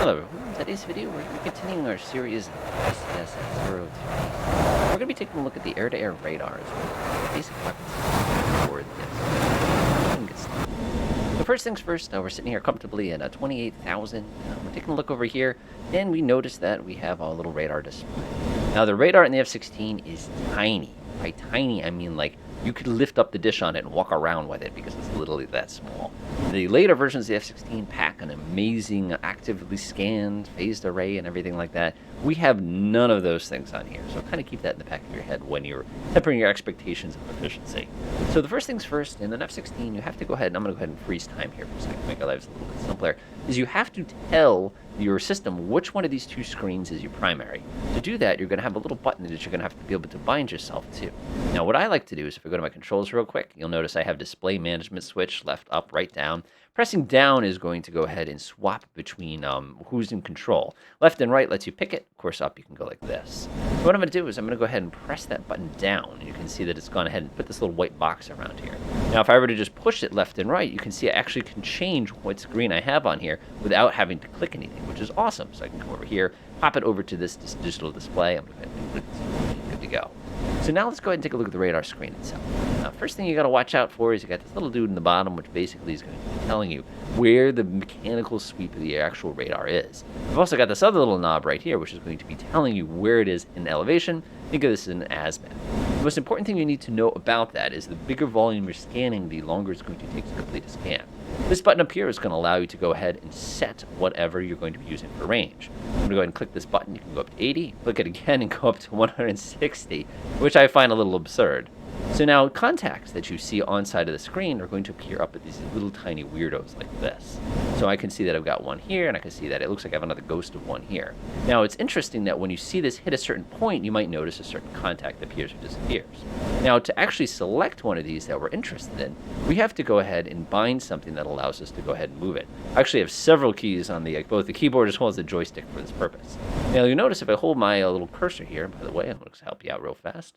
Hello, in today's video we're going to be continuing our series DCS at 0 to 8. We're going to be taking a look at the air-to-air radars with basic weapons for this. So first things first, we're sitting here comfortably at 28,000. We're taking a look over here, and we notice that we have a little radar display. Now the radar in the F-16 is tiny. By tiny, I mean like you could lift up the dish on it and walk around with it because it's literally that small. The later versions of the F-16 pack an amazing actively scanned phased array and everything like that. We have none of those things on here, so kind of keep that in the back of your head when you're tempering your expectations of efficiency. So the first things first, in an F-16, you have to go ahead, and I'm going to go ahead and freeze time here for a second to make our lives a little bit simpler, is you have to tell your system which one of these two screens is your primary. To do that, you're going to have a little button that you're going to have to be able to bind yourself to. Now, what I like to do is if I go to my controls real quick, you'll notice I have display management switch, left, up, right, down. Pressing down is going to go ahead and swap between who's in control. Left and right lets you pick it. Of course, up you can go like this. So what I'm going to do is I'm going to go ahead and press that button down. And you can see that it's gone ahead and put this little white box around here. Now, if I were to just push it left and right, you can see I actually can change what screen I have on here without having to click anything, which is awesome. So I can come over here, pop it over to this digital display. I'm going to go ahead and click this. Good to go. So now let's go ahead and take a look at the radar screen itself. Now, first thing you got to watch out for is you got this little dude in the bottom, which basically is going to be telling you where the mechanical sweep of the actual radar is. I've also got this other little knob right here, which is going to be telling you where it is in elevation. Think of this as an azimuth. The most important thing you need to know about that is the bigger volume you're scanning, the longer it's going to take to complete a scan. This button up here is going to allow you to go ahead and set whatever you're going to be using for range. I'm going to go ahead and click this button. You can go up to 80, click it again, and go up to 160, which I find a little absurd. So now contacts that you see on side of the screen are going to appear up at these little tiny weirdos like this. So I can see that I've got one here, and I can see that it looks like I have another ghost of one here. Now it's interesting that when you see this hit a certain point, you might notice a certain contact appears or disappears. Now to actually select one of these that we're interested in, we have to go ahead and bind something that allows us to go ahead and move it. I actually have several keys on the both the keyboard as well as the joystick for this purpose. Now you'll notice if I hold my little cursor here, by the way, I'm going to help you out real fast.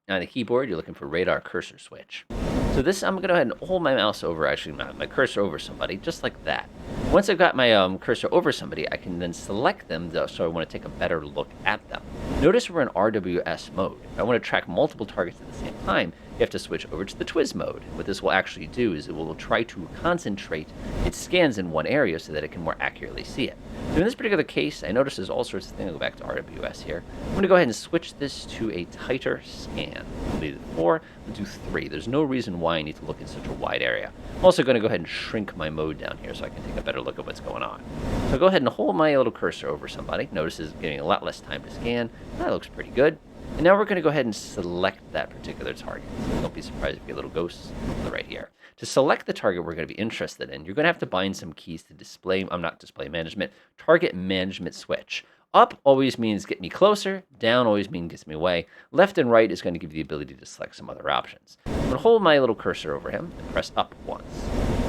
On the keyboard, you're looking for radar cursor switch. So this, I'm going to go ahead and hold my mouse over, actually my cursor over somebody, just like that. Once I've got my cursor over somebody, I can then select them, so I want to take a better look at them. Notice we're in RWS mode. If I want to track multiple targets at the same time, you have to switch over to the Twizz mode. What this will actually do is it will try to concentrate its scans in one area so that it can more accurately see it. So in this particular case, I notice there's all sorts of things. I'll go back to RWS here. I'm going to go ahead and switch this to a tighter scan. We'll do 4, we'll do 3. There's no reason why I need to look in such a wide area. I'm also going to go ahead and shrink my mode down here so I can take a better look at what's going on. So I'll go ahead and hold my little cursor over somebody. Notice it's getting a lot less time to scan. That looks pretty good. And now we're going to go ahead and select that particular target. So don't be surprised if you get little ghosts right here. To select the target we're going to be interested in, you're going to have to bind some keys to display, not display management, target management switch. Up always means get me closer, down always means gets me away. Left and right is going to give you the ability to select some other options. I'm going to hold my little cursor over him and press up once.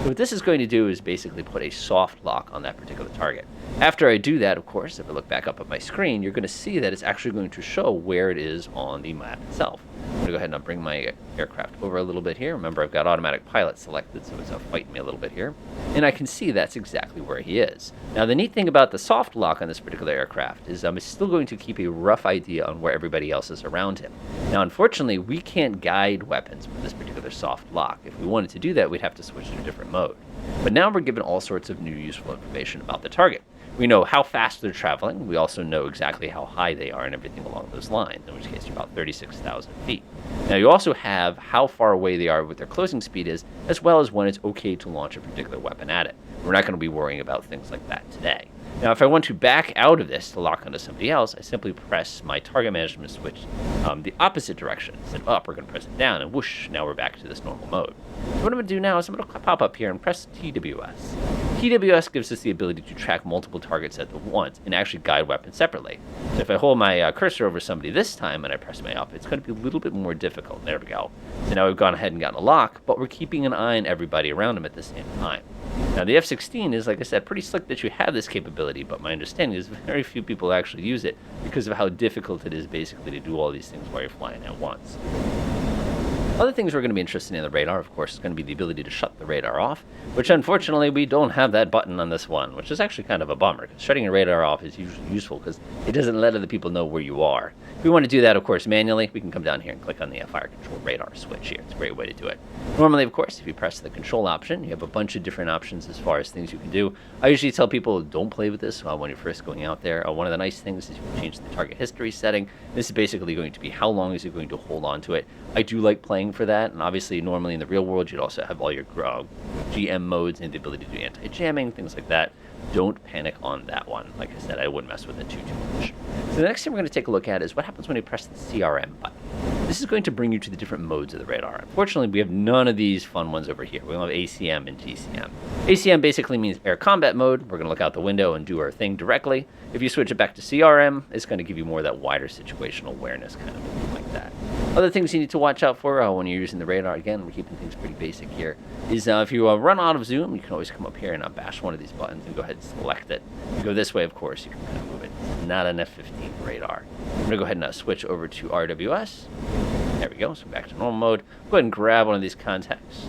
So what this is going to do is basically put a soft lock on that particular target. After I do that, of course, if I look back up at my screen, you're going to see that it's actually going to show where it is on the map itself. I'm going to go ahead and bring my aircraft over a little bit here. Remember, I've got automatic pilot selected, so it's fighting me a little bit here. And I can see that's exactly where he is. Now, the neat thing about the soft lock on this particular aircraft is it's still going to keep a rough idea on where everybody else is around him. Now, unfortunately, we can't guide weapons with this particular soft lock. If we wanted to do that, we'd have to switch to a different mode. But now we're given all sorts of new useful information about the target. We know how fast they're traveling. We also know exactly how high they are and everything along those lines, in which case they're about 36,000 feet. Now you also have how far away they are, what their closing speed is, as well as when it's okay to launch a particular weapon at it. We're not going to be worrying about things like that today. Now, if I want to back out of this to lock onto somebody else, I simply press my target management switch the opposite direction. Instead of up, we're going to press it down, and whoosh, now we're back to this normal mode. So what I'm going to do now is I'm going to pop up here and press TWS. TWS gives us the ability to track multiple targets at once and actually guide weapons separately. So if I hold my cursor over somebody this time and I press my up, it's going to be a little bit more difficult. There we go. So now we've gone ahead and gotten a lock, but we're keeping an eye on everybody around them at the same time. Now, the F-16 is, like I said, pretty slick that you have this capability, but my understanding is very few people actually use it because of how difficult it is basically to do all these things while you're flying at once. Other things we're going to be interested in the radar, of course, is going to be the ability to shut the radar off, which unfortunately we don't have that button on this one, which is actually kind of a bummer, because shutting your radar off is usually useful because it doesn't let other people know where you are. If we want to do that, of course, manually, we can come down here and click on the fire control radar switch here. It's a great way to do it. Normally, of course, if you press the control option, you have a bunch of different options as far as things you can do. I usually tell people don't play with this when you're first going out there. One of the nice things is you can change the target history setting. This is basically going to be how long is it going to hold on to it. I do like playing for that, and obviously normally in the real world you'd also have all your GM modes and the ability to do anti-jamming, things like that. Don't panic on that one. Like I said, I wouldn't mess with it too much. So the next thing we're going to take a look at is what happens when you press the CRM button. This is going to bring you to the different modes of the radar. Unfortunately, we have none of these fun ones over here. We don't have ACM and DCM. ACM basically means air combat mode. We're going to look out the window and do our thing directly. If you switch it back to CRM, it's going to give you more of that wider situational awareness kind of thing like that. Other things you need to watch out for when you're using the radar, again, we're keeping things pretty basic here, is if you run out of zoom, you can always come up here and bash one of these buttons and go ahead and select it. If you go this way, of course, you can kind of move it. It's not an F-15 radar. I'm going to go ahead and switch over to RWS. There we go, so back to normal mode. Go ahead and grab one of these contacts.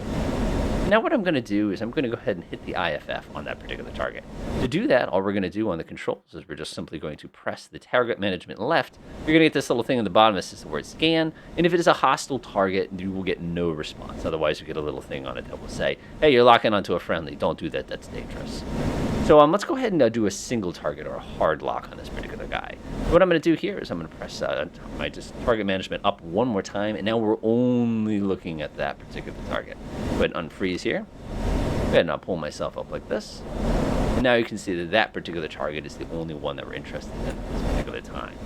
Now what I'm going to do is I'm going to go ahead and hit the IFF on that particular target. To do that, all we're going to do on the controls is we're just simply going to press the target management left. You're going to get this little thing on the bottom that says the word scan, and if it is a hostile target, you will get no response. Otherwise, you get a little thing on it that will say, hey, you're locking onto a friendly. Don't do that. That's dangerous. So let's go ahead and do a single target or a hard lock on this particular guy. What I'm going to do here is I'm going to press my target management up one more time, and now we're only looking at that particular target. Go ahead and unfreeze here. Go ahead and I'll pull myself up like this. And now you can see that that particular target is the only one that we're interested in at this particular time.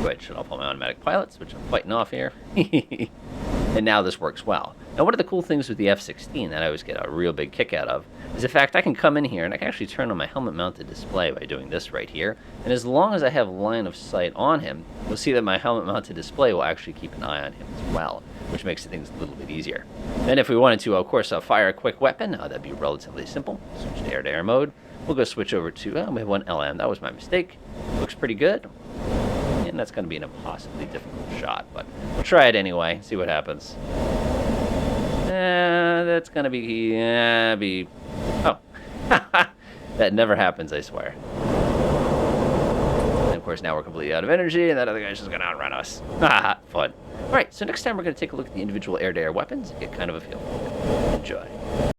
Go ahead and shut off all my automatic pilots, which I'm fighting off here. And now this works well. Now, one of the cool things with the F-16 that I always get a real big kick out of is the fact I can come in here and I can actually turn on my helmet-mounted display by doing this right here. And as long as I have line of sight on him, you'll see that my helmet-mounted display will actually keep an eye on him as well, which makes things a little bit easier. Then if we wanted to, of course, fire a quick weapon, that'd be relatively simple. Switch to air-to-air mode. We'll go switch over to, we have one LM. That was my mistake. Looks pretty good. And that's going to be an impossibly difficult shot, but we'll try it anyway, see what happens. That's going to be, oh, that never happens, I swear. And of course, now we're completely out of energy, and that other guy's just going to outrun us. Haha, fun. All right, so next time we're going to take a look at the individual air-to-air weapons and get kind of a feel for it. Enjoy.